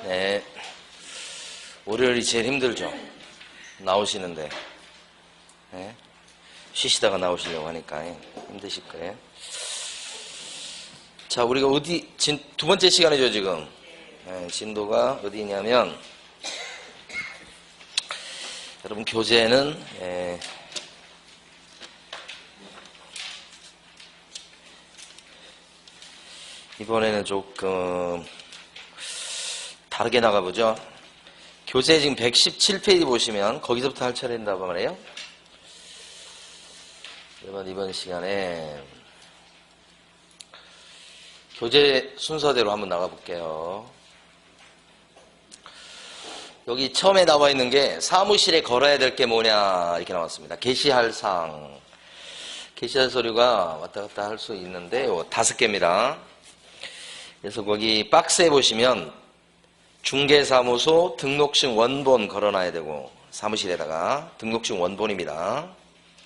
네. 월요일이 제일 힘들죠. 나오시는데. 네. 쉬시다가 나오시려고 하니까 힘드실 거예요. 자, 우리가 두 번째 시간이죠, 지금. 네, 진도가 어디냐면, 여러분, 교재는, 이번에는 조금 다르게 나가보죠. 교재 지금 117페이지 보시면 거기서부터 할 차례인다고 말해요. 이번 시간에 교재 순서대로 한번 나가볼게요. 여기 처음에 나와 있는 게 사무실에 걸어야 될 게 뭐냐 이렇게 나왔습니다. 게시할 사항. 게시할 서류가 왔다 갔다 할 수 있는데 5개입니다. 그래서 거기 박스에 보시면 중개사무소 등록증 원본 걸어놔야 되고 사무실에다가 등록증 원본입니다.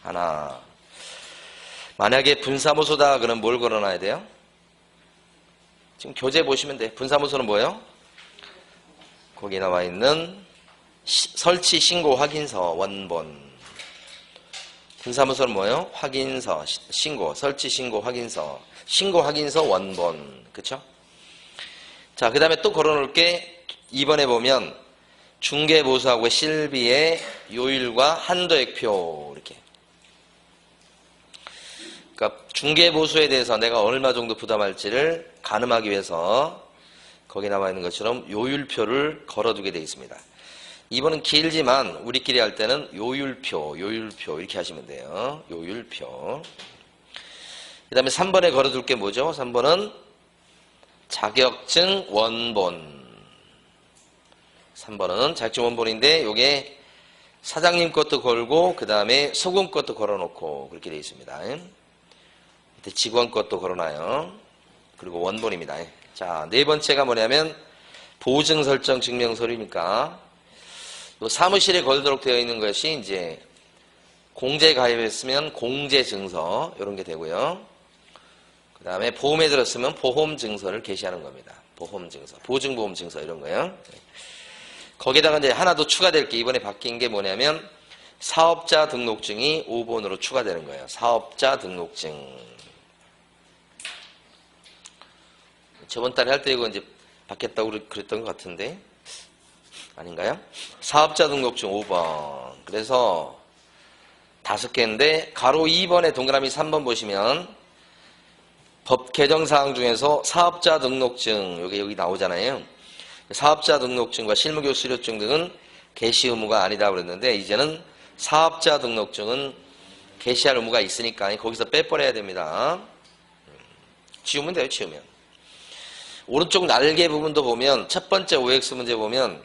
하나. 만약에 분사무소다 그러면 뭘 걸어놔야 돼요? 지금 교재 보시면 돼. 분사무소는 뭐예요? 거기 나와 있는 설치 신고 확인서 원본. 분사무소는 뭐예요? 확인서, 신고, 설치 신고 확인서, 신고 확인서 원본. 그쵸? 자, 그 다음에 또 걸어놓을 게 2번에 보면 중개보수하고 실비의 요일과 한도액표 이렇게. 그러니까 중개보수에 대해서 내가 얼마 정도 부담할지를 가늠하기 위해서 거기 나와 있는 것처럼 요율표를 걸어두게 되어 있습니다. 2번은 길지만 우리끼리 할 때는 요율표 이렇게 하시면 돼요. 요율표. 그 다음에 3번에 걸어둘 게 뭐죠? 3번은 자격증 원본. 3번은 자격증 원본인데 요게 사장님 것도 걸고 그 다음에 소금 것도 걸어놓고 그렇게 되어 있습니다. 밑에 직원 것도 걸어놔요. 그리고 원본입니다. 자, 네 번째가 뭐냐면 보증 설정 증명 서류니까 요 사무실에 걸도록 되어 있는 것이 이제 공제 가입했으면 공제 증서 이런 게 되고요. 그 다음에 보험에 들었으면 보험 증서를 게시하는 겁니다. 보험 증서, 보증보험 증서 이런 거요. 거기다가 이제 하나 더 추가될 게 이번에 바뀐 게 뭐냐면 사업자 등록증이 5번으로 추가되는 거예요. 사업자 등록증. 저번 달에 할 때 이거 이제 받겠다고 그랬던 것 같은데 아닌가요? 사업자 등록증 5번. 그래서 5개인데 가로 2번에 동그라미 3번 보시면 법 개정 사항 중에서 사업자 등록증 여기 나오잖아요. 사업자 등록증과 실무교육 수료증 등은 게시 의무가 아니다 그랬는데 이제는 사업자 등록증은 게시할 의무가 있으니까 거기서 빼버려야 됩니다. 지우면 돼요. 지우면. 오른쪽 날개 부분도 보면 첫 번째 OX 문제 보면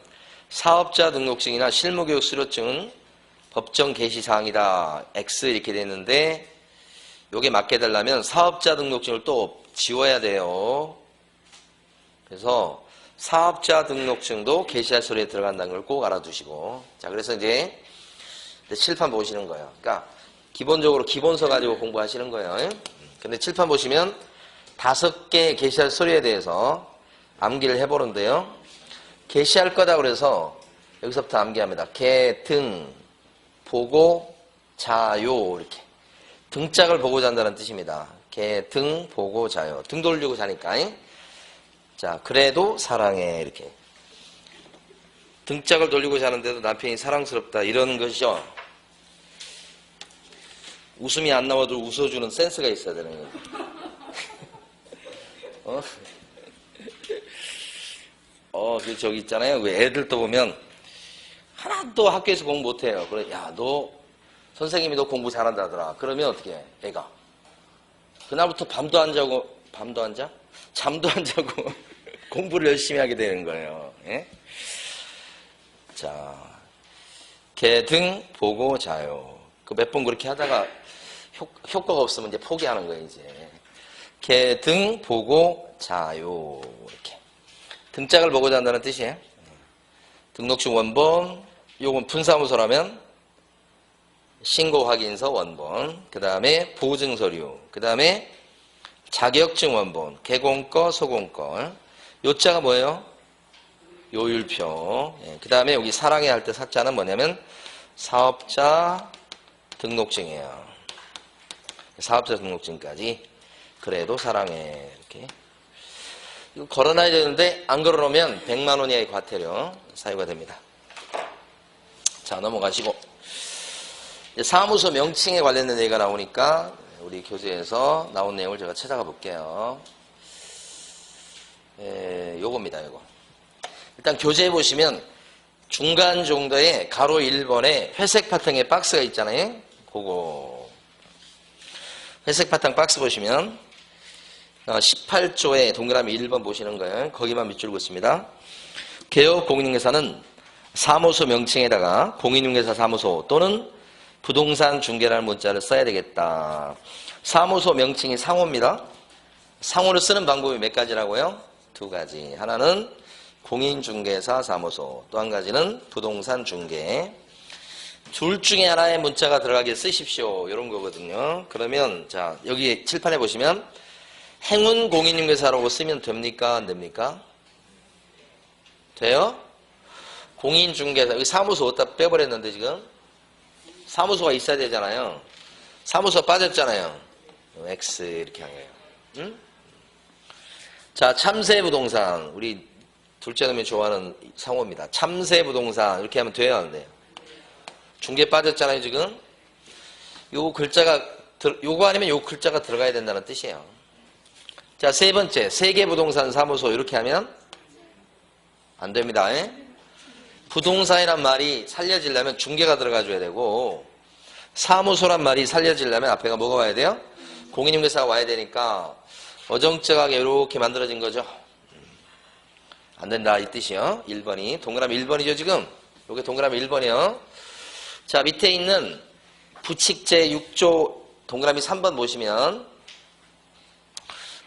사업자 등록증이나 실무교육 수료증은 법정 게시 사항이다. X 이렇게 됐는데 요게 맞게 해달라면 사업자 등록증을 또 지워야 돼요. 그래서 사업자 등록증도 게시할 서류에 들어간다는 걸 꼭 알아두시고. 자, 그래서 이제 칠판 보시는 거예요. 그러니까 기본적으로 기본서 가지고 공부하시는 거예요. 근데 칠판 보시면 5개 게시할 서류에 대해서 암기를 해보는데요. 게시할 거다 그래서 여기서부터 암기합니다. 개, 등, 보고, 자요 이렇게. 등짝을 보고 잔다는 뜻입니다. 개, 등, 보고, 자요. 등 돌리고 자니까. 자, 그래도 사랑해 이렇게. 등짝을 돌리고 자는데도 남편이 사랑스럽다 이런 것이죠. 웃음이 안 나와도 웃어주는 센스가 있어야 되는 거예요. 그 저기 있잖아요. 그 애들도 보면 하나도 학교에서 공부 못해요. 그래, 야, 너 선생님이 너 공부 잘한다더라. 그러면 어떻게 해? 애가 그날부터 밤도 안 자고 잠도 안 자고 공부를 열심히 하게 되는 거예요. 예? 자, 개, 등, 보고, 자요. 그 몇 번 그렇게 하다가 효과가 없으면 이제 포기하는 거예요. 이제 개, 등, 보고, 자요 이렇게. 등짝을 보고 잔다는 뜻이에요. 등록증 원본, 요건 분사무소라면 신고 확인서 원본, 그 다음에 보증서류, 그 다음에 자격증 원본, 개공거, 소공거. 요자가 뭐예요? 요율표. 예, 그 다음에 여기 사랑해 할 때 사자는 뭐냐면 사업자 등록증이에요. 사업자 등록증까지. 그래도 사랑해. 이렇게. 이거 걸어놔야 되는데 안 걸어놓으면 100만 원 이하의 과태료 사유가 됩니다. 자, 넘어가시고. 사무소 명칭에 관련된 얘기가 나오니까 우리 교재에서 나온 내용을 제가 찾아가 볼게요. 요겁니다, 요거. 일단 교재에 보시면 중간 정도에 가로 1번에 회색 바탕에 박스가 있잖아요. 그거. 회색 바탕 박스 보시면 18조에 동그라미 1번 보시는 거예요. 거기만 밑줄 긋습니다. 개업 공인중개사는 사무소 명칭에다가 공인중개사 사무소 또는 부동산 중개라는 문자를 써야 되겠다. 사무소 명칭이 상호입니다. 상호를 쓰는 방법이 몇 가지라고요? 두 가지. 하나는 공인중개사 사무소, 또 한 가지는 부동산 중개. 둘 중에 하나의 문자가 들어가게 쓰십시오. 이런 거거든요. 그러면 자, 여기 칠판에 보시면 행운 공인중개사라고 쓰면 됩니까? 안 됩니까? 돼요? 공인중개사. 여기 사무소 어디다 빼버렸는데 지금? 사무소가 있어야 되잖아요. 사무소 빠졌잖아요. X 이렇게 한 거예요. 응? 자, 참새부동산. 우리 둘째 놈이 좋아하는 상호입니다. 참새부동산. 이렇게 하면 돼요, 안 돼요? 중개 빠졌잖아요, 지금? 요 글자가, 요거 아니면 요 글자가 들어가야 된다는 뜻이에요. 자, 세 번째. 세계부동산 사무소. 이렇게 하면 안 됩니다. 에? 부동산이란 말이 살려지려면 중개가 들어가줘야 되고, 사무소란 말이 살려지려면 앞에가 뭐가 와야 돼요? 공인중개사가 와야 되니까 어정쩡하게 이렇게 만들어진 거죠. 안 된다 이 뜻이요. 1번이 동그라미 1번이죠 지금. 요게 동그라미 1번이요. 자, 밑에 있는 부칙제 6조 동그라미 3번 보시면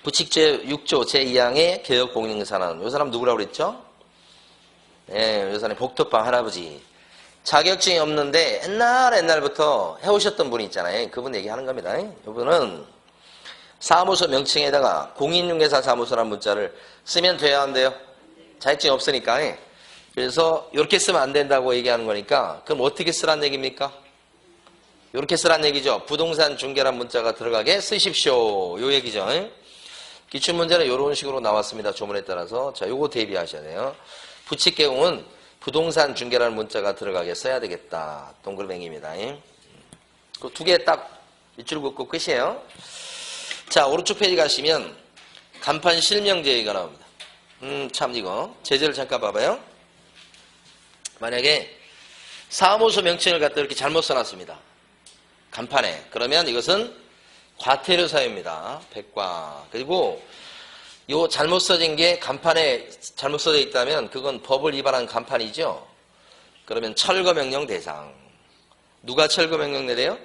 부칙제 6조 제2항의 개업 공인중개사는 요 사람 누구라고 그랬죠? 요 사람이 복덕방 할아버지. 자격증이 없는데 옛날부터 해오셨던 분이 있잖아요. 그분 얘기하는 겁니다. 이분은 사무소 명칭에다가 공인중개사 사무소라는 문자를 쓰면 돼야 한대요. 자격증이 없으니까. 그래서 이렇게 쓰면 안 된다고 얘기하는 거니까 그럼 어떻게 쓰란 얘기입니까? 이렇게 쓰란 얘기죠. 부동산 중개란 문자가 들어가게 쓰십시오. 요 얘기죠. 기출문제는 이런 식으로 나왔습니다. 조문에 따라서. 자, 요거 대비하셔야 돼요. 부칙개공은 부동산 중개라는 문자가 들어가게 써야 되겠다. 동글뱅이입니다. 그 두 개 딱 밑줄 긋고 끝이에요. 자, 오른쪽 페이지 가시면 간판 실명제 얘기가 나옵니다. 참 이거 제재를 잠깐 봐봐요. 만약에 사무소 명칭을 갖다 이렇게 잘못 써놨습니다. 간판에. 그러면 이것은 과태료 사유입니다. 백과. 그리고 요 잘못 써진 게 간판에 잘못 써져 있다면 그건 법을 위반한 간판이죠. 그러면 철거명령 대상. 누가 철거명령 내려요?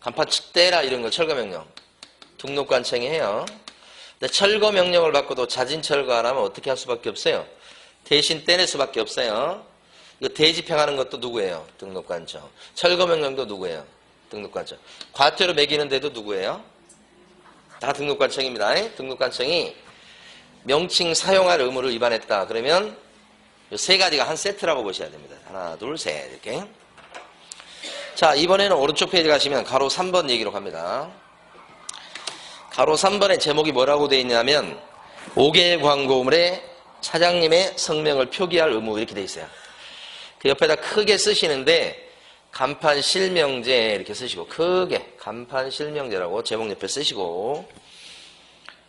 간판 떼라 이런 거 철거명령. 등록관청이 해요. 근데 철거명령을 받고도 자진철거 안 하면 어떻게 할 수밖에 없어요? 대신 떼낼 수밖에 없어요. 이거 대집행하는 것도 누구예요? 등록관청. 철거명령도 누구예요? 등록관청. 과태료 매기는데도 누구예요? 다 등록관청입니다. 등록관청이 명칭 사용할 의무를 위반했다. 그러면 이 세 가지가 한 세트라고 보셔야 됩니다. 하나, 둘, 셋 이렇게. 자, 이번에는 오른쪽 페이지 가시면 가로 3번 얘기로 갑니다. 가로 3번의 제목이 뭐라고 되어 있냐면 5개의 광고물에 사장님의 성명을 표기할 의무 이렇게 되어 있어요. 그 옆에다 크게 쓰시는데 간판 실명제 이렇게 쓰시고 크게 간판 실명제라고 제목 옆에 쓰시고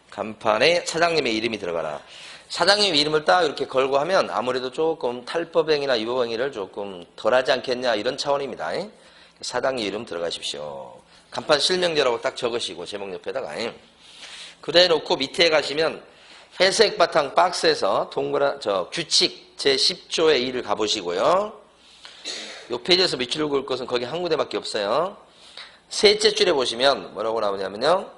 간판에 사장님의 이름이 들어가라. 사장님 이름을 딱 이렇게 걸고 하면 아무래도 조금 탈법행위나 위법행위를 조금 덜하지 않겠냐 이런 차원입니다. 사장님 이름 들어가십시오. 간판 실명제라고 딱 적으시고 제목 옆에다가 그래 놓고 밑에 가시면 회색 바탕 박스에서 규칙 제10조의 2를 가보시고요. 요 페이지에서 밑줄 그을 것은 거기 한 군데밖에 없어요. 셋째 줄에 보시면 뭐라고 나오냐면요.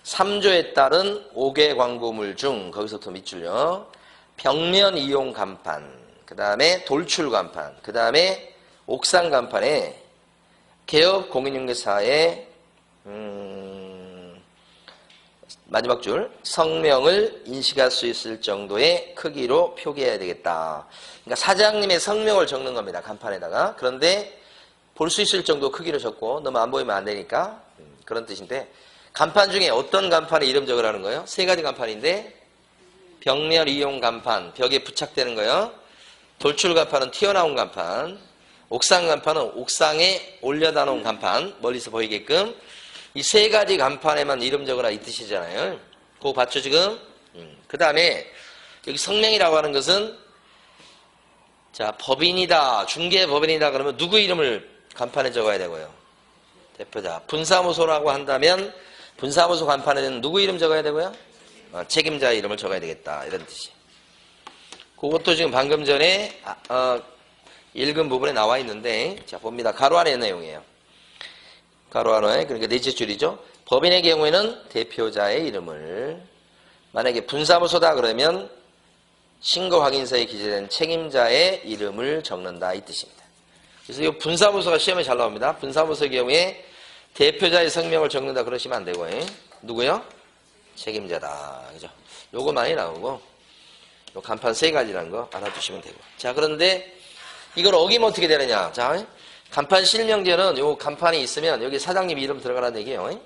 3조에 따른 5개 광고물 중 거기서부터 밑줄요. 벽면 이용 간판, 그 다음에 돌출 간판, 그 다음에 옥상 간판에 개업 공인중개사의 마지막 줄. 성명을 인식할 수 있을 정도의 크기로 표기해야 되겠다. 그러니까 사장님의 성명을 적는 겁니다. 간판에다가. 그런데 볼 수 있을 정도 크기로 적고 너무 안 보이면 안 되니까 그런 뜻인데 간판 중에 어떤 간판에 이름 적으라는 거예요? 세 가지 간판인데 벽면 이용 간판, 벽에 부착되는 거요. 돌출 간판은 튀어나온 간판, 옥상 간판은 옥상에 올려다 놓은 간판, 멀리서 보이게끔 이 세 가지 간판에만 이름 적으라 이 뜻이잖아요. 그거 봤죠 지금? 그 다음에 여기 성명이라고 하는 것은 자 법인이다, 중개법인이다 그러면 누구 이름을 간판에 적어야 되고요? 대표자. 분사무소라고 한다면 분사무소 간판에는 누구 이름 적어야 되고요? 책임자 이름을 적어야 되겠다 이런 뜻이. 그것도 지금 방금 전에 읽은 부분에 나와 있는데 자 봅니다. 가로 안의 내용이에요. 가로 안에 그러니까 넷째 줄이죠. 법인의 경우에는 대표자의 이름을 만약에 분사무소다 그러면 신고 확인서에 기재된 책임자의 이름을 적는다 이 뜻입니다. 그래서 이 분사무소가 시험에 잘 나옵니다. 분사무소의 경우에 대표자의 성명을 적는다 그러시면 안 되고 누구요? 책임자다. 그죠? 요거 많이 나오고 요 간판 세 가지라는 거 알아두시면 되고. 자 그런데 이걸 어기면 어떻게 되느냐? 자 간판 실명제는 요 간판이 있으면 여기 사장님 이름 들어가라는 얘기예요.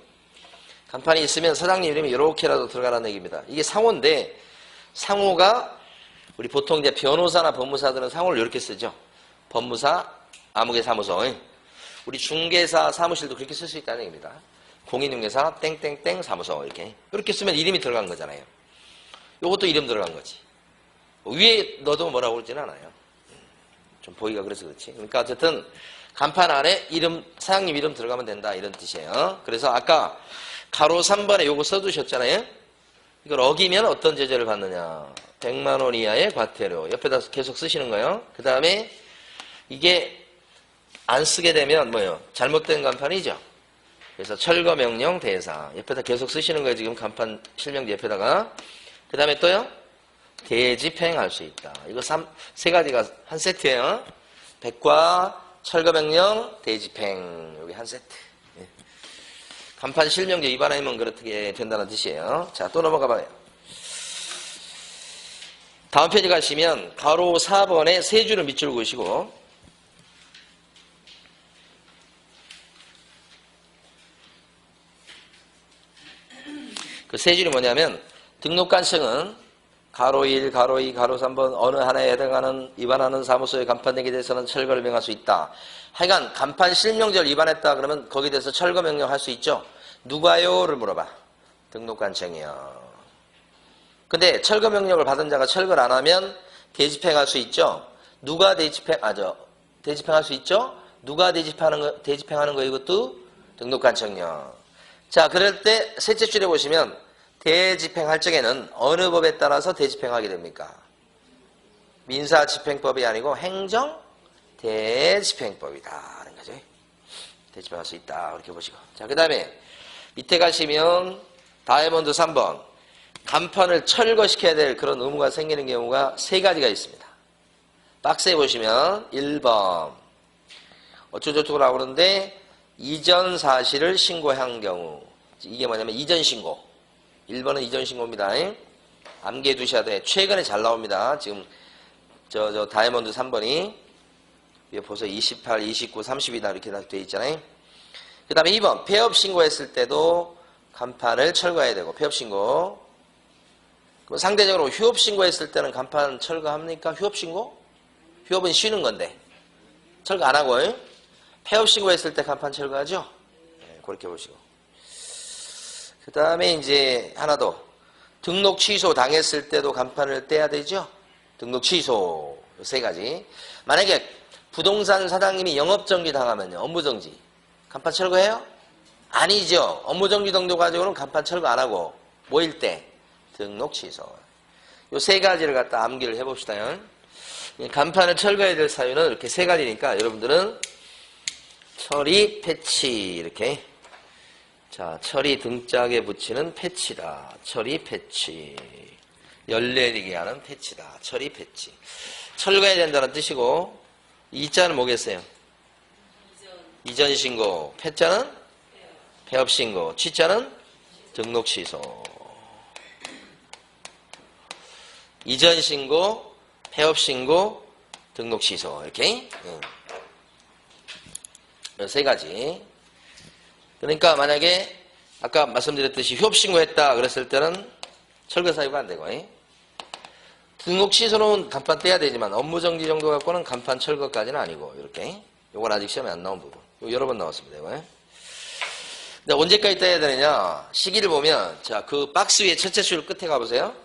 간판이 있으면 사장님 이름이 이렇게라도 들어가라는 얘기입니다. 이게 상호인데 상호가 우리 보통 이제 변호사나 법무사들은 상호를 이렇게 쓰죠. 법무사 아무개 사무소. 우리 중개사 사무실도 그렇게 쓸 수 있다는 얘기입니다. 공인중개사 땡땡땡 사무소 이렇게 쓰면 이름이 들어간 거잖아요. 요것도 이름 들어간 거지. 위에 넣어도 뭐라고 그러진 않아요. 좀 보기가 그래서 그렇지. 그러니까 어쨌든 간판 안에 이름 사장님 이름 들어가면 된다 이런 뜻이에요. 그래서 아까 가로 3번에 요거 써두셨잖아요. 이걸 어기면 어떤 제재를 받느냐. 100만 원 이하의 과태료. 옆에다 계속 쓰시는 거예요. 그 다음에 이게 안 쓰게 되면 뭐예요? 잘못된 간판이죠. 그래서 철거명령 대상. 옆에다 계속 쓰시는 거예요. 지금 간판 실명제 옆에다가. 그 다음에 또요. 대집행할 수 있다. 이거 세 가지가 한 세트예요. 백과 철거명령 대집행. 여기 한 세트. 예. 간판 실명제 위반하면 그렇게 된다는 뜻이에요. 자, 또 넘어가 봐요. 다음 페이지 가시면 가로 4번에 세 줄을 밑줄 그으시고 그 세 줄이 뭐냐면 등록관청은 가로 1, 가로 2, 가로 3번 어느 하나에 해당하는 위반하는 사무소의 간판등에 대해서는 철거를 명할 수 있다. 하여간 간판 실명제를 위반했다 그러면 거기에 대해서 철거 명령할 수 있죠. 누가요?를 물어봐. 등록관청이요. 근데 철거 명령을 받은 자가 철거를 안 하면 대집행할 수 있죠. 누가 대집행할 수 있죠. 누가 대집행하는 거 이것도 등록관청이요. 자, 그럴 때 셋째 줄에 보시면 대집행할 적에는 어느 법에 따라서 대집행하게 됩니까? 민사집행법이 아니고 행정대집행법이다 하는 거죠. 대집행할 수 있다 그렇게 보시고. 자, 그 다음에 밑에 가시면 다이아몬드 3번 간판을 철거시켜야 될 그런 의무가 생기는 경우가 세 가지가 있습니다. 박스에 보시면 1번 어쩌고저쩌고 나오는데 이전 사실을 신고한 경우. 이게 뭐냐면 이전 신고. 1번은 이전 신고입니다. 암기해 두셔야 돼. 최근에 잘 나옵니다. 지금 저 다이아몬드 3번이 위에 보세요. 28, 29, 30이다 이렇게 되어 있잖아요. 그 다음에 2번 폐업 신고했을 때도 간판을 철거해야 되고 폐업 신고. 그럼 상대적으로 휴업 신고했을 때는 간판 철거합니까? 휴업 신고? 휴업은 쉬는 건데 철거 안 하고 폐업 신고했을 때 간판 철거하죠? 네, 그렇게 보시고. 그 다음에 이제 하나 더. 등록 취소 당했을 때도 간판을 떼야 되죠? 등록 취소. 세 가지. 만약에 부동산 사장님이 영업정지 당하면요. 업무정지. 간판 철거해요? 아니죠. 업무정지 정도 가지고는 간판 철거 안 하고. 뭐일 때? 등록 취소. 요 세 가지를 갖다 암기를 해봅시다. 간판을 철거해야 될 사유는 이렇게 세 가지니까 여러분들은 처리, 패치 이렇게. 자, 처리 등짝에 붙이는 패치다. 처리 패치. 열내리게 하는 패치다. 처리 패치. 철거해야 된다는 뜻이고 이자는 뭐겠어요? 이전 신고. 패자는 폐업 신고. 취자는 등록 취소. 이전 신고, 폐업 신고, 등록 취소 이렇게 세 가지. 그러니까 만약에 아까 말씀드렸듯이 휴업 신고했다 그랬을 때는 철거 사유가 안 되고 등록 취소는 간판 떼야 되지만 업무 정지 정도 갖고는 간판 철거까지는 아니고 이렇게. 요건 아직 시험에 안 나온 부분. 요 여러 번 나왔습니다. 이거. 근데 언제까지 떼야 되느냐? 시기를 보면 자, 그 박스 위에 첫째 줄 끝에 가보세요.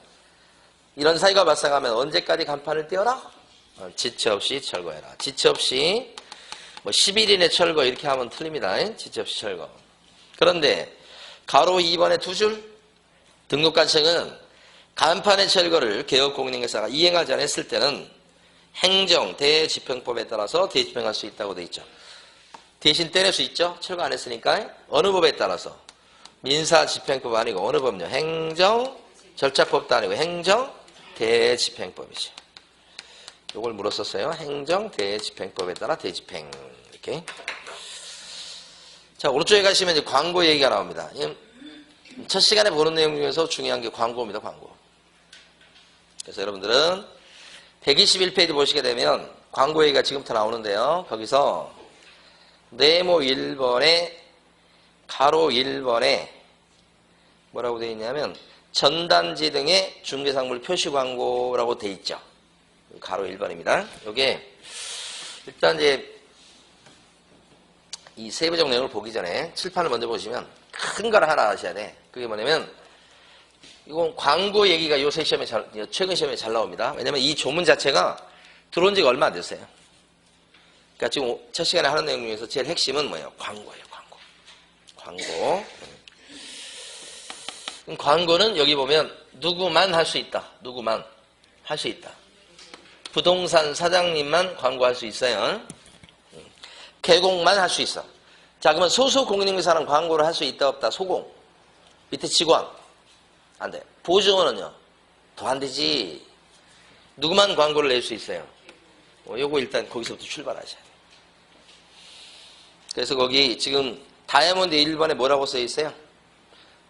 이런 사유가 발생하면 언제까지 간판을 떼어라? 지체 없이 철거해라. 지체 없이 뭐 10일 이내 철거 이렇게 하면 틀립니다. 지체 없이 철거. 그런데 가로 2번의 두 줄 등록관청은 간판의 철거를 개업공인중개사가 이행하지 않았을 때는 행정 대집행법에 따라서 대집행할 수 있다고 돼 있죠. 대신 떼낼 수 있죠. 철거 안 했으니까. 어느 법에 따라서? 민사집행법 아니고 어느 법요? 행정 절차법도 아니고 행정 대집행법이죠. 요걸 물었었어요. 행정 대집행법에 따라 대집행 이렇게. 자, 오른쪽에 가시면 이제 광고 얘기가 나옵니다. 첫 시간에 보는 내용 중에서 중요한 게 광고입니다. 광고. 그래서 여러분들은 121페이지 보시게 되면 광고 얘기가 지금부터 나오는데요. 거기서 네모 1번에 가로 1번에 뭐라고 되어 있냐면 전단지 등의 중개상물 표시 광고라고 되어 있죠. 가로 1번입니다. 요게 일단 이제 이 세부적 내용을 보기 전에 칠판을 먼저 보시면 큰 걸 하나 아셔야 돼. 그게 뭐냐면 이건 광고 얘기가 요새 시험에 최근 시험에 잘 나옵니다. 왜냐면 이 조문 자체가 들어온 지가 얼마 안 됐어요. 그러니까 지금 첫 시간에 하는 내용 중에서 제일 핵심은 뭐예요? 광고예요. 광고. 광고는 여기 보면 누구만 할 수 있다. 누구만 할 수 있다. 부동산 사장님만 광고할 수 있어요. 개공만 할 수 있어. 자, 그러면 소수공인중개사는 광고를 할 수 있다 없다? 소공. 밑에 직원. 안 돼. 보증원은요? 더 안 되지. 누구만 광고를 낼 수 있어요? 요거 일단 거기서부터 출발하셔야 돼요. 그래서 거기 지금 다이아몬드 1번에 뭐라고 써 있어요?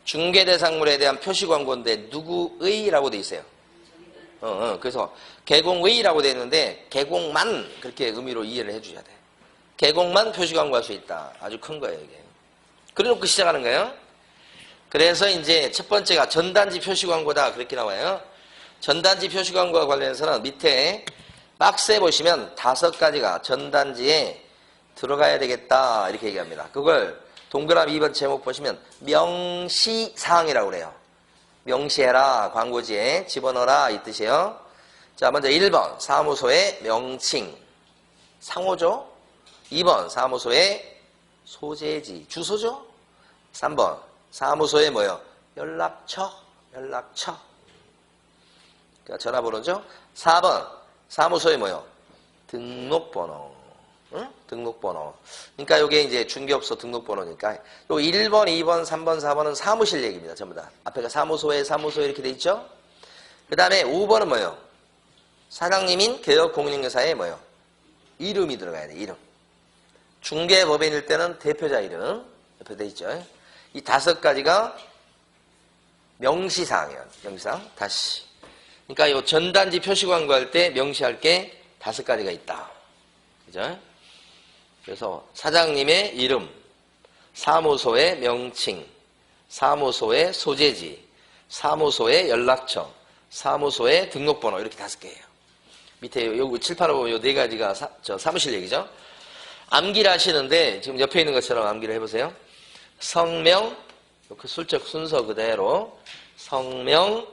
중개대상물에 대한 표시 광고인데 누구의라고 돼 있어요. 그래서 개공의라고 돼 있는데 개공만 그렇게 의미로 이해를 해주셔야 돼요. 개공만 표시 광고할 수 있다. 아주 큰 거예요, 이게. 그래놓고 시작하는 거예요. 그래서 이제 첫 번째가 전단지 표시 광고다. 그렇게 나와요. 전단지 표시 광고와 관련해서는 밑에 박스에 보시면 5가지가 전단지에 들어가야 되겠다. 이렇게 얘기합니다. 그걸 동그라미 2번 제목 보시면 명시사항이라고 그래요. 명시해라. 광고지에 집어넣어라. 이 뜻이에요. 자, 먼저 1번 사무소의 명칭. 상호죠. 2번 사무소의 소재지. 주소죠. 3번 사무소의 뭐요? 연락처. 그러니까 전화번호죠. 4번 사무소의 뭐요? 등록번호. 응? 등록번호. 그러니까 이게 이제 중개업소 등록번호니까 요 1번, 2번, 3번, 4번은 사무실 얘기입니다. 전부 다. 앞에가 사무소 이렇게 돼 있죠. 그 다음에 5번은 뭐요? 사장님인 개업공인중개사의 뭐요? 이름이 들어가야 돼. 이름. 중개법인일 때는 대표자 이름 옆에 돼 있죠. 이 5가지가 명시사항이에요. 명시사항. 다시. 그러니까 이 전단지 표시 광고할 때 명시할 게 5가지가 있다. 그죠? 그래서 사장님의 이름, 사무소의 명칭, 사무소의 소재지, 사무소의 연락처, 사무소의 등록번호 이렇게 5개예요. 밑에 여기 칠판을 보면 이 4가지가 사무실 얘기죠. 암기를 하시는데 지금 옆에 있는 것처럼 암기를 해보세요. 성명, 그 술적 순서 그대로 성명,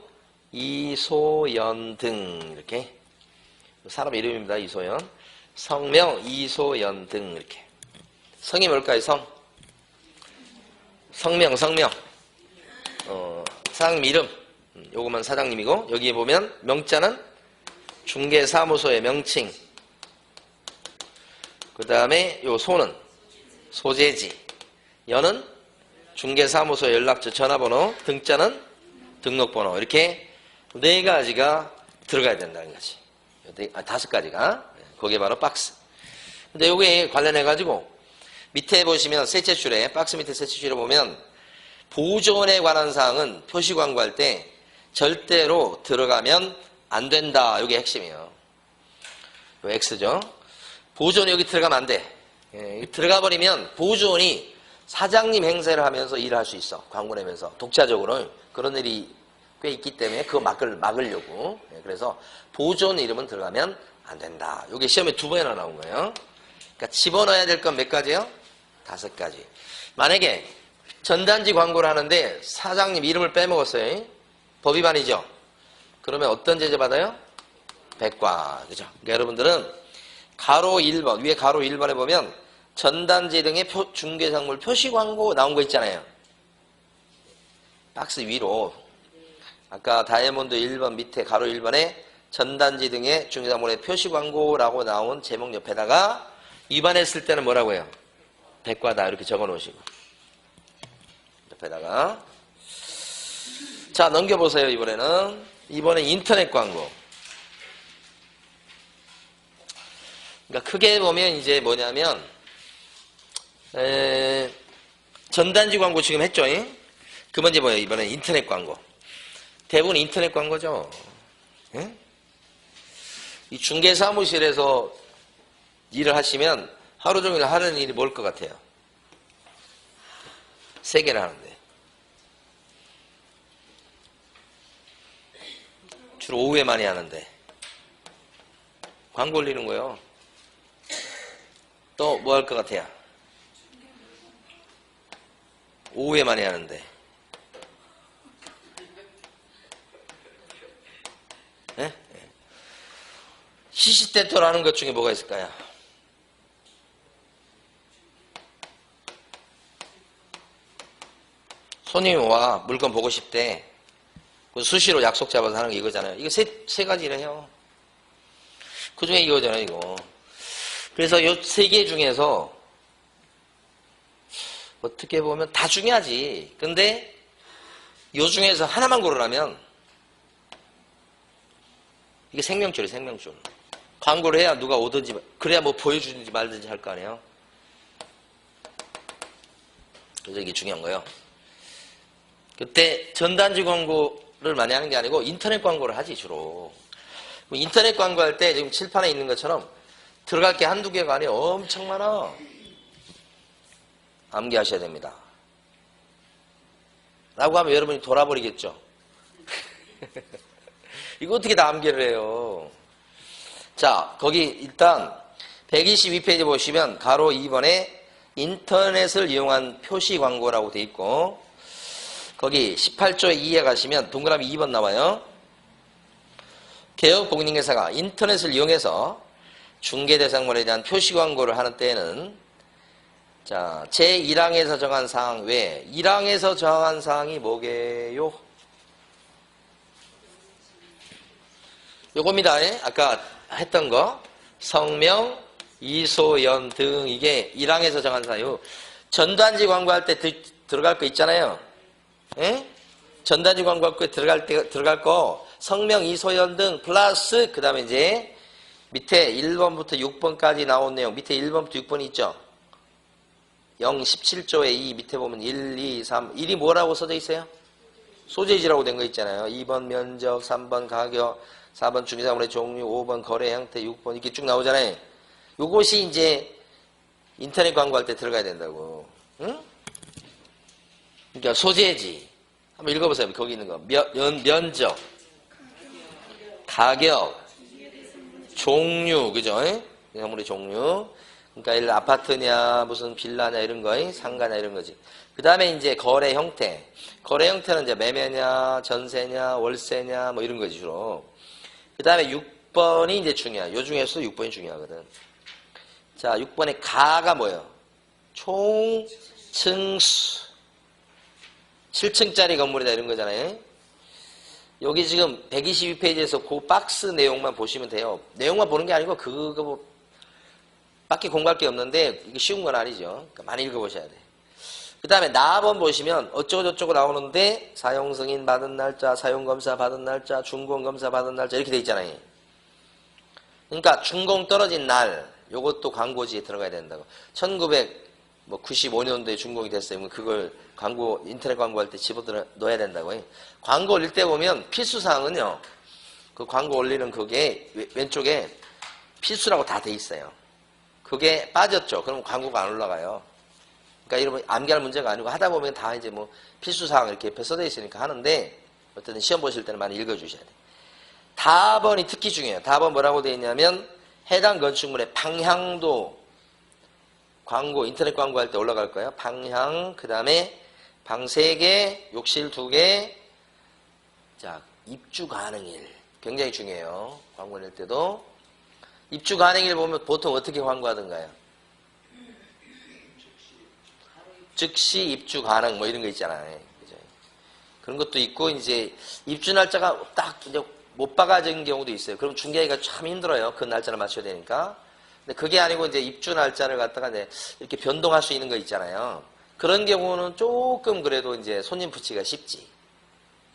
이소연 등 이렇게 사람 이름입니다. 이소연. 성명, 이소연 등 이렇게. 성이 뭘까요? 성명. 사장님 이름. 요거만 사장님이고 여기에 보면 명자는 중개사무소의 명칭. 그 다음에 요 소는 소재지. 연은 중개사무소 연락처 전화번호. 등자는 등록번호. 이렇게 4가지가 들어가야 된다는 거지. 5가지가. 그게 바로 박스. 근데 요게 관련해가지고 밑에 보시면 셋째 줄에, 박스 밑에 셋째 줄에 보면 보존에 관한 사항은 표시 광고할 때 절대로 들어가면 안 된다. 이게 핵심이에요. 요 X죠. 보조원이 여기 들어가면 안 돼. 예, 들어가 버리면 보조원이 사장님 행세를 하면서 일을 할 수 있어. 광고 내면서. 독자적으로. 그런 일이 꽤 있기 때문에 그거 막으려고. 예, 그래서 보조원 이름은 들어가면 안 된다. 이게 시험에 2번이나 나온 거예요. 그러니까 집어넣어야 될 건 몇 가지요? 5가지. 만약에 전단지 광고를 하는데 사장님 이름을 빼먹었어요. 법위반이죠. 그러면 어떤 제재 받아요? 백과. 그죠? 그러니까 여러분들은 가로 1번, 위에 가로 1번에 보면 전단지 등의 중개상물 표시 광고 나온 거 있잖아요. 박스 위로. 아까 다이아몬드 1번 밑에 가로 1번에 전단지 등의 중개상물의 표시 광고라고 나온 제목 옆에다가 위반했을 때는 뭐라고 해요? 백과다. 이렇게 적어 놓으시고. 옆에다가. 자, 넘겨보세요, 이번에는. 이번엔 인터넷 광고. 그러니까 크게 보면 이제 뭐냐면, 전단지 광고 지금 했죠? 그 문제 뭐예요? 이번엔 인터넷 광고. 대부분 인터넷 광고죠. 예? 이 중개사무실에서 일을 하시면 하루 종일 하는 일이 뭘 것 같아요? 3개를 하는데. 주로 오후에 많이 하는데. 광고 올리는 거요. 또 뭐 할 것 같아요? 오후에 많이 하는데. 네? 시시때때로 하는 것 중에 뭐가 있을까요? 손님이 와 물건 보고 싶대. 수시로 약속 잡아서 하는 게 이거잖아요. 이거 세 가지를 해요. 그 중에 이거잖아요, 이거. 그래서 요 3개 중에서 어떻게 보면 다 중요하지. 근데 요 중에서 하나만 고르라면 이게 생명줄이에요, 생명줄. 광고를 해야 누가 오든지, 그래야 뭐 보여주든지 말든지 할 거 아니에요. 그래서 이게 중요한 거예요. 그때 전단지 광고를 많이 하는 게 아니고 인터넷 광고를 하지, 주로. 인터넷 광고할 때 지금 칠판에 있는 것처럼 들어갈 게 한두 개가 아니에요. 엄청 많아. 암기하셔야 됩니다. 라고 하면 여러분이 돌아버리겠죠. 이거 어떻게 다 암기를 해요. 자, 거기 일단 122페이지 보시면 가로 2번에 인터넷을 이용한 표시 광고라고 돼 있고, 거기 18조 2에 가시면 동그라미 2번 나와요. 개업공인회사가 인터넷을 이용해서 중개대상물에 대한 표시 광고를 하는 때에는 자, 제1항에서 정한 사항 외에 1항에서 정한 사항이 뭐게요? 요겁니다. 아까 했던 거. 성명, 이소연 등 이게 1항에서 정한 사항이요. 전단지 광고할 때 들어갈 거 있잖아요. 예? 전단지 광고할 때 들어갈 거 성명, 이소연 등 플러스 그 다음에 이제 밑에 1번부터 6번까지 나온 내용 밑에 1번부터 6번이 있죠. 17조의 2 밑에 보면 1, 2, 3 1이 뭐라고 써져 있어요? 소재지라고 된 거 있잖아요. 2번 면적, 3번 가격, 4번 중개사물의 종류, 5번 거래 형태, 6번 이렇게 쭉 나오잖아요. 요것이 이제 인터넷 광고할 때 들어가야 된다고. 응? 그러니까 소재지. 한번 읽어보세요. 거기 있는 거. 면적, 가격, 종류, 그죠? 사물의 종류. 그러니까 아파트냐, 무슨 빌라냐 이런 거, 상가냐 이런 거지. 그 다음에 이제 거래 형태. 거래 형태는 이제 매매냐, 전세냐, 월세냐, 뭐 이런 거지 주로. 그 다음에 6번이 이제 중요해. 요 중에서도 6번이 중요하거든. 자, 6번의 가가 뭐예요? 총, 층수. 7층짜리 건물이다 이런 거잖아요. 여기 지금 122페이지에서 그 박스 내용만 보시면 돼요. 내용만 보는 게 아니고 그거 뭐 밖에 공부할 게 없는데 이게 쉬운 건 아니죠. 그러니까 많이 읽어보셔야 돼. 그 다음에 나번 보시면 어쩌고저쩌고 나오는데 사용승인 받은 날짜, 사용검사 받은 날짜, 준공검사 받은 날짜 이렇게 돼 있잖아요. 그러니까 준공 떨어진 날 요것도 광고지에 들어가야 된다고. 1995년도에 준공이 됐어요. 그걸 인터넷 광고할 때 집어넣어야 된다고. 광고 올릴 때 보면 필수사항은요. 그 광고 올리는 그게 왼쪽에 필수라고 다 돼 있어요. 그게 빠졌죠. 그럼 광고가 안 올라가요. 그러니까 여러분 암기할 문제가 아니고 하다 보면 다 이제 뭐 필수사항 이렇게 옆에 써져 있으니까 하는데 어쨌든 시험 보실 때는 많이 읽어주셔야 돼요. 답번이 특히 중요해요. 답번 뭐라고 되어 있냐면 해당 건축물의 방향도 광고, 인터넷 광고할 때 올라갈 거예요. 방향, 그 다음에 방 3개, 욕실 2개, 자, 입주 가능일. 굉장히 중요해요. 광고 낼 때도. 입주 가능일 보면 보통 어떻게 광고하던가요? 즉시 입주 가능, 뭐 이런 거 있잖아요. 그죠? 그런 것도 있고, 이제 입주 날짜가 딱 이제 못 박아진 경우도 있어요. 그럼 중개하기가 참 힘들어요. 그 날짜를 맞춰야 되니까. 근데 그게 아니고 이제 입주 날짜를 갖다가 이제 이렇게 변동할 수 있는 거 있잖아요. 그런 경우는 조금 그래도 이제 손님 붙이기가 쉽지.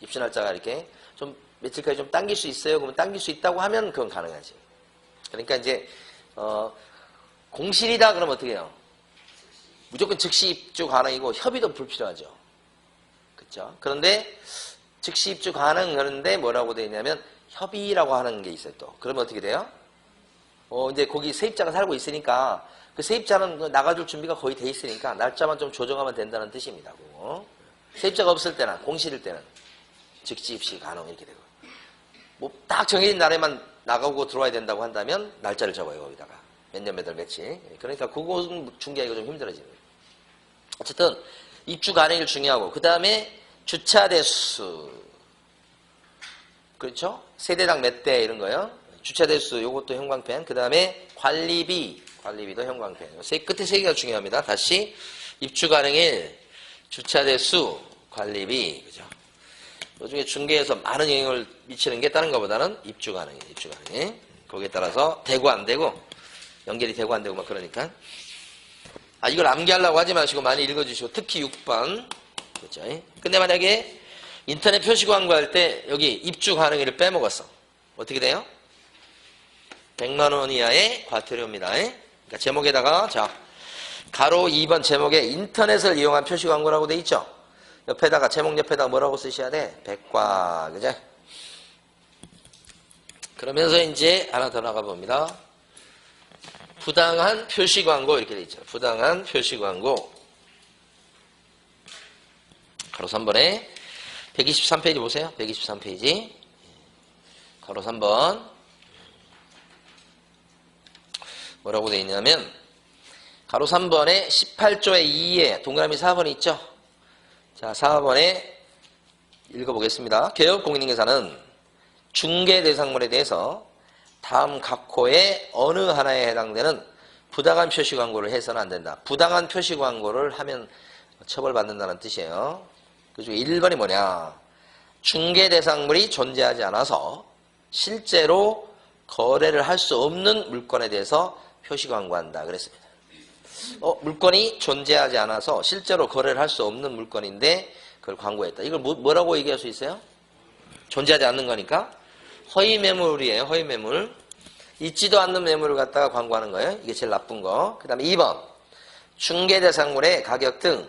입주 날짜가 이렇게 좀 며칠까지 좀 당길 수 있어요. 그러면 당길 수 있다고 하면 그건 가능하지. 그러니까 이제 공실이다 그러면 어떻게 해요? 무조건 즉시 입주 가능이고 협의도 불필요하죠. 그렇죠? 그런데 즉시 입주 가능 하는데 뭐라고 되어 있냐면 협의라고 하는 게 있어요. 또 그러면 어떻게 돼요? 이제 거기 세입자가 살고 있으니까 그 세입자는 나가줄 준비가 거의 돼 있으니까 날짜만 좀 조정하면 된다는 뜻입니다. 그거. 세입자가 없을 때나 공실일 때는 즉시 입시 가능 이렇게 되고 뭐 딱 정해진 날에만 나가고 들어와야 된다고 한다면 날짜를 적어요. 거기다가 몇 년 몇 월 며칠. 그러니까 그것은 중개하기가 좀 힘들어지는 거예요. 어쨌든 입주 가능일 중요하고 그 다음에 주차 대수 그렇죠? 세대당 몇 대 이런 거요. 주차 대수 요것도 형광펜. 그 다음에 관리비도 형광펜. 끝에 3개가 중요합니다. 다시 입주 가능일, 주차 대수, 관리비 그죠? 요중에 중개에서 많은 영향을 미치는 게 다른 것보다는 입주 가능일. 거기에 따라서 되고 안 되고 연결이 되고 안 되고 막 그러니까 이걸 암기하려고 하지 마시고 많이 읽어주시고 특히 6번 그렇죠? 근데 만약에 인터넷 표시 광고할 때 여기 입주 가능일을 빼먹었어. 어떻게 돼요? 100만 원 이하의 과태료입니다. 그러니까 제목에다가 자 가로 2번 제목에 인터넷을 이용한 표시 광고라고 돼 있죠. 옆에다가 제목 옆에다가 뭐라고 쓰셔야 돼? 백과 그죠? 그러면서 이제 하나 더 나가 봅니다. 부당한 표시 광고 이렇게 돼 있죠. 부당한 표시 광고. 가로 3번에 123페이지 보세요. 123페이지. 가로 3번. 뭐라고 되어 있냐면 가로 3번에 18조의 2에 동그라미 4번이 있죠. 자, 4번에 읽어보겠습니다. 개업공인인계사는 중개 대상물에 대해서 다음 각 호의 어느 하나에 해당되는 부당한 표시 광고를 해서는 안 된다. 부당한 표시 광고를 하면 처벌받는다는 뜻이에요. 그중에 1번이 뭐냐. 중개 대상물이 존재하지 않아서 실제로 거래를 할 수 없는 물건에 대해서 표시 광고한다. 그랬습니다. 물건이 존재하지 않아서 실제로 거래를 할 수 없는 물건인데 그걸 광고했다. 이걸 뭐라고 얘기할 수 있어요? 존재하지 않는 거니까 허위 매물이에요. 허위 매물. 있지도 않는 매물을 갖다가 광고하는 거예요. 이게 제일 나쁜 거. 그 다음에 2번. 중개 대상물의 가격 등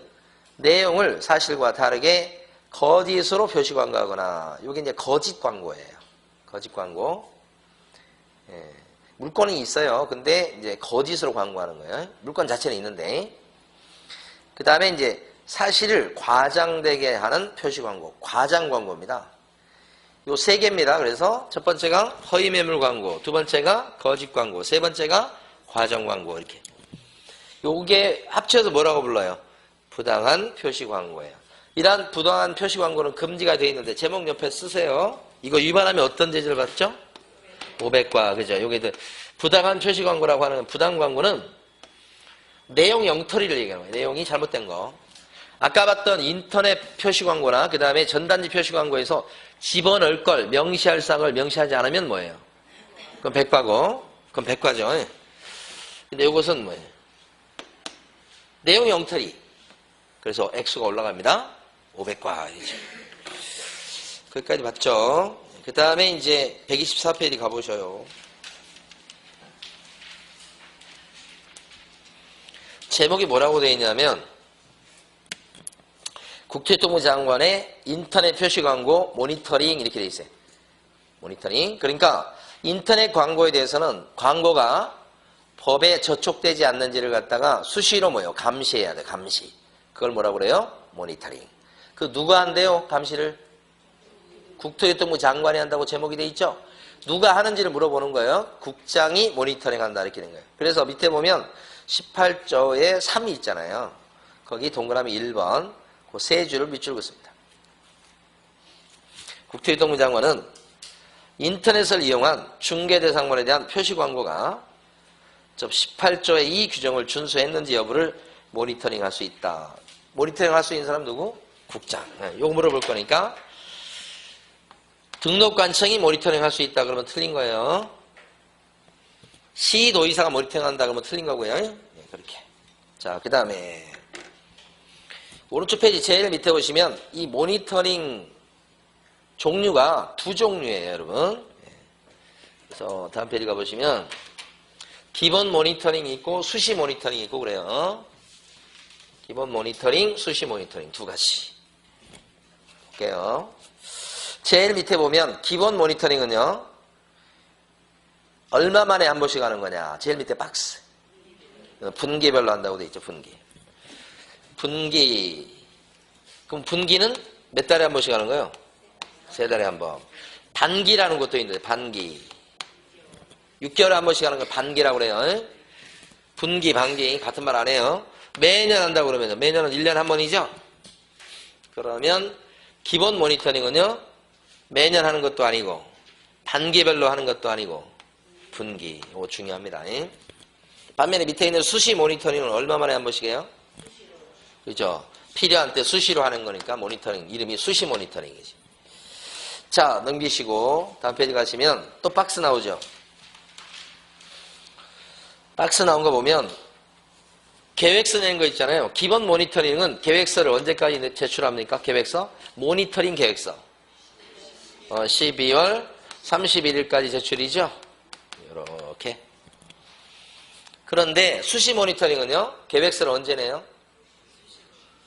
내용을 사실과 다르게 거짓으로 표시 광고하거나 이게 이제 거짓 광고예요. 거짓 광고. 예. 물건이 있어요. 근데 이제 거짓으로 광고하는 거예요. 물건 자체는 있는데. 그 다음에 이제 사실을 과장되게 하는 표시 광고. 과장 광고입니다. 요 3개입니다. 그래서 첫 번째가 허위 매물 광고, 두 번째가 거짓 광고, 세 번째가 과장 광고 이렇게. 요게 합쳐서 뭐라고 불러요? 부당한 표시 광고예요. 이러한 부당한 표시 광고는 금지가 되어 있는데 제목 옆에 쓰세요. 이거 위반하면 어떤 제재를 받죠? 500과 그죠? 요게 부당한 표시 광고라고 하는 부당 광고는 내용 영터리를 얘기하는 거예요. 내용이 잘못된 거. 아까 봤던 인터넷 표시 광고나 그 다음에 전단지 표시 광고에서 집어넣을 걸 명시할 사항을 명시하지 않으면 뭐예요? 그럼 백과고. 그럼 백과죠. 근데 이것은 뭐예요? 내용 영터리. 그래서 액수가 올라갑니다. 500과. 거기까지 봤죠? 그 다음에 이제 124페이지 가보셔요. 제목이 뭐라고 되어 있냐면 국토교통부 장관의 인터넷 표시 광고 모니터링 이렇게 되어 있어요. 모니터링. 그러니까 인터넷 광고에 대해서는 광고가 법에 저촉되지 않는지를 갖다가 수시로 뭐요? 감시해야 돼. 감시. 그걸 뭐라고 그래요? 모니터링. 그 누가 한대요? 감시를? 국토교통부 장관이 한다고 제목이 돼 있죠? 누가 하는지를 물어보는 거예요. 국장이 모니터링 한다 이렇게 된 거예요. 그래서 밑에 보면 18조에 3이 있잖아요. 거기 동그라미 1번 그 세 줄을 밑줄 긋습니다. 국토교통부 장관은 인터넷을 이용한 중개대상물에 대한 표시 광고가 18조의 이 규정을 준수했는지 여부를 모니터링 할 수 있다. 모니터링 할 수 있는 사람 누구? 국장. 요거 물어볼 거니까 등록관청이 모니터링 할 수 있다 그러면 틀린 거예요. 시도의사가 모니터링 한다 그러면 틀린 거고요. 네, 그렇게. 자, 그 다음에 오른쪽 페이지 제일 밑에 보시면 이 모니터링 종류가 두 종류예요, 여러분. 그래서 다음 페이지 가보시면 기본 모니터링이 있고 수시 모니터링이 있고 그래요. 기본 모니터링, 수시 모니터링 두 가지. 볼게요. 제일 밑에 보면 기본 모니터링은요. 얼마 만에 한 번씩 하는 거냐. 제일 밑에 박스. 분기별로 한다고 돼 있죠. 분기. 그럼 분기는 몇 달에 한 번씩 하는 거예요? 3달에 한 번. 반기라는 것도 있는데 반기. 6개월에 한 번씩 하는 거 반기라고 그래요. 분기, 반기 같은 말 안 해요. 매년 한다고 그러면 매년은 1년에 한 번이죠. 그러면 기본 모니터링은요. 매년 하는 것도 아니고 단계별로 하는 것도 아니고 분기. 이거 중요합니다. 반면에 밑에 있는 수시 모니터링은 얼마 만에 한 번씩 해요? 그렇죠. 필요한 때 수시로 하는 거니까 모니터링 이름이 수시 모니터링이지. 자, 넘기시고 다음 페이지 가시면 또 박스 나오죠. 박스 나온 거 보면 계획서 내는 거 있잖아요. 기본 모니터링은 계획서를 언제까지 제출합니까? 계획서? 모니터링 계획서. 12월 31일까지 제출이죠. 이렇게. 그런데 수시 모니터링은요. 계획서를 언제 내요?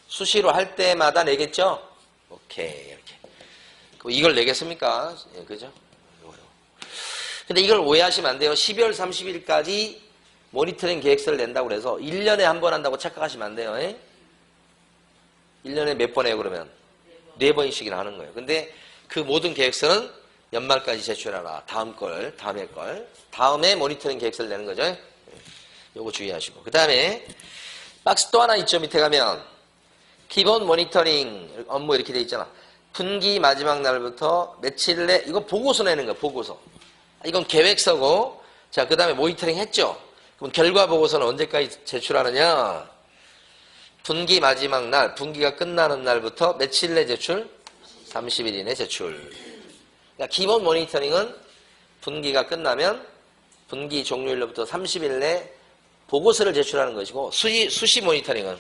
수시로 할 때마다 내겠죠? 오케이. 이렇게. 이걸 내겠습니까? 예, 그죠? 근데 이걸 오해하시면 안 돼요. 12월 30일까지 모니터링 계획서를 낸다고 그래서 1년에 한 번 한다고 착각하시면 안 돼요. 1년에 몇 번 해요, 그러면? 4번씩이나 하는 거예요. 근데 그 모든 계획서는 연말까지 제출하라. 다음에 모니터링 계획서를 내는 거죠. 요거 주의하시고. 그 다음에 박스 또 하나 있죠. 밑에 가면 기본 모니터링 업무 이렇게 돼 있잖아. 분기 마지막 날부터 며칠 내 이거 보고서 내는 거야. 보고서. 이건 계획서고 자, 그 다음에 모니터링 했죠. 그럼 결과 보고서는 언제까지 제출하느냐? 분기 마지막 날, 분기가 끝나는 날부터 며칠 내 제출? 30일 이내 제출. 그러니까 기본 모니터링은 분기가 끝나면 분기 종료일로부터 30일 내 보고서를 제출하는 것이고 수시 모니터링은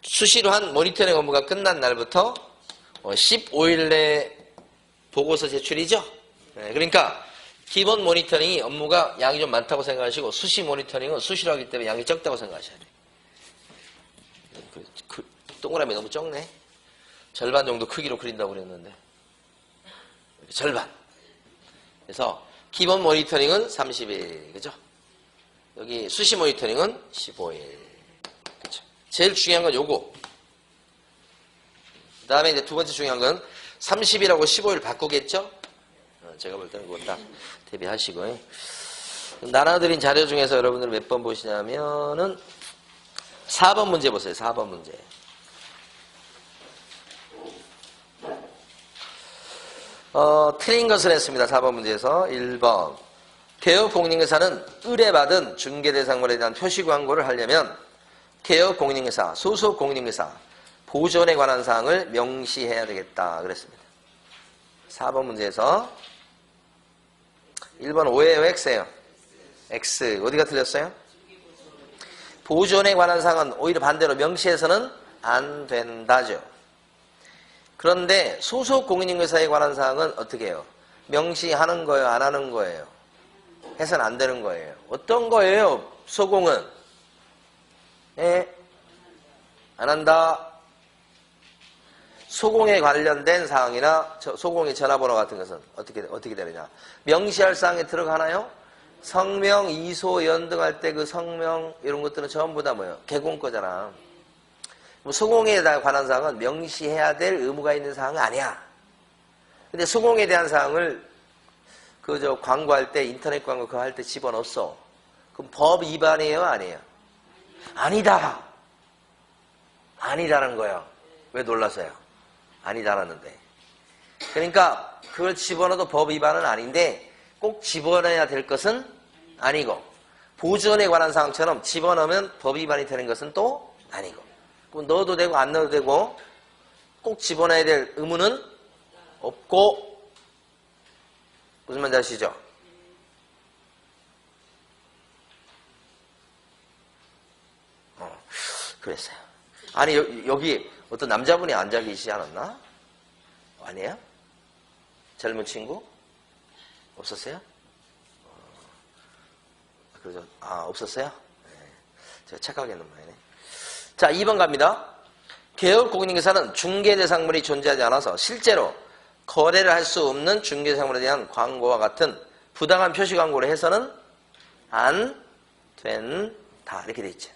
수시로 한 모니터링 업무가 끝난 날부터 15일 내 보고서 제출이죠. 네, 그러니까 기본 모니터링이 업무가 양이 좀 많다고 생각하시고 수시 모니터링은 수시로 하기 때문에 양이 적다고 생각하셔야 돼요. 동그라미 너무 적네. 절반 정도 크기로 그린다고 그랬는데 절반. 그래서 기본 모니터링은 30일, 그죠? 여기 수시 모니터링은 15일. 그죠? 제일 중요한 건 요거. 그 다음에 이제 두 번째 중요한 건 30일하고 15일 바꾸겠죠? 제가 볼 때는 그건 딱 대비하시고요. 나눠드린 자료 중에서 여러분들 몇 번 보시냐면은 4번 문제 보세요. 4번 문제. 틀린 것을 했습니다. 4번 문제에서 1번 개업공인중개사는 의뢰받은 중개대상물에 대한 표시 광고를 하려면 개업공인중개사, 소속공인중개사, 보존에 관한 사항을 명시해야 되겠다 그랬습니다. 4번 문제에서 1번 O예요, X예요? X. 어디가 틀렸어요? 보존에 관한 사항은 오히려 반대로 명시해서는 안 된다죠. 그런데 소속 공인중개사에 관한 사항은 어떻게 해요? 명시하는 거예요? 안 하는 거예요? 해서는 안 되는 거예요. 어떤 거예요? 소공은? 안 한다. 소공에 관련된 사항이나 소공의 전화번호 같은 것은 어떻게 되느냐. 명시할 사항에 들어가나요? 성명, 이소, 연등할 때 그 성명 이런 것들은 전부 다 뭐예요? 개공 거잖아. 소공에 관한 사항은 명시해야 될 의무가 있는 사항은 아니야. 근데 소공에 대한 사항을 광고할 때, 인터넷 광고 그거 할 때 집어넣었어. 그럼 법 위반이에요? 아니에요? 아니다. 아니다는 거예요. 왜 놀라서요? 아니다라는데. 그러니까 그걸 집어넣어도 법 위반은 아닌데 꼭 집어넣어야 될 것은 아니고, 보존에 관한 사항처럼 집어넣으면 법 위반이 되는 것은 또 아니고, 넣어도 되고 안 넣어도 되고 꼭 집어넣어야 될 의무는 없고. 무슨 말인지 아시죠? 그랬어요. 아니 여기 어떤 남자분이 앉아 계시지 않았나? 아니에요? 젊은 친구? 없었어요? 그러죠. 없었어요? 네. 제가 착하게 했는 모양이네. 자, 2번 갑니다. 개업공인인계사는 중개대상물이 존재하지 않아서 실제로 거래를 할 수 없는 중개대상물에 대한 광고와 같은 부당한 표시 광고를 해서는 안 된다. 이렇게 돼 있죠.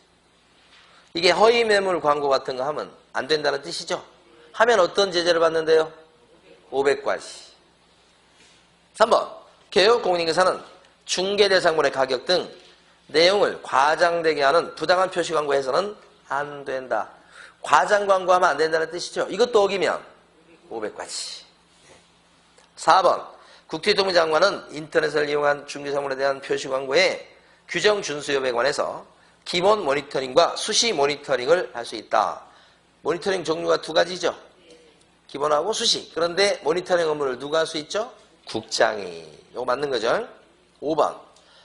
이게 허위 매물 광고 같은 거 하면 안 된다는 뜻이죠. 하면 어떤 제재를 받는데요? 500과시. 3번. 개업공인인계사는 중개대상물의 가격 등 내용을 과장되게 하는 부당한 표시 광고해서는 안 된다. 과장 광고하면 안 된다는 뜻이죠. 이것도 어기면 500과시. 4번. 국토교통부 장관은 인터넷을 이용한 중개사물에 대한 표시 광고의 규정 준수 여부에 관해서 기본 모니터링과 수시 모니터링을 할 수 있다. 모니터링 종류가 두 가지죠. 기본하고 수시. 그런데 모니터링 업무를 누가 할 수 있죠? 국장이. 이거 맞는 거죠. 5번.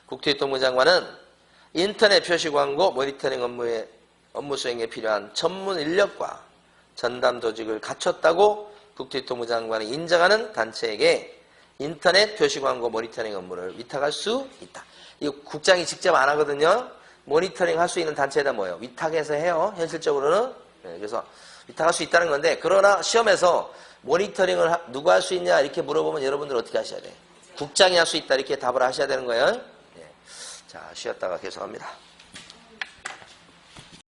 국토교통부 장관은 인터넷 표시 광고 모니터링 업무 수행에 필요한 전문 인력과 전담 조직을 갖췄다고 국토교통부 장관이 인정하는 단체에게 인터넷 표시 광고 모니터링 업무를 위탁할 수 있다. 이거 국장이 직접 안 하거든요. 모니터링 할 수 있는 단체에다 뭐예요? 위탁해서 해요. 현실적으로는. 네, 그래서 위탁할 수 있다는 건데, 그러나 시험에서 모니터링을 누가 할 수 있냐 이렇게 물어보면 여러분들 어떻게 하셔야 돼요? 국장이 할 수 있다 이렇게 답을 하셔야 되는 거예요. 네. 자, 쉬었다가 계속합니다.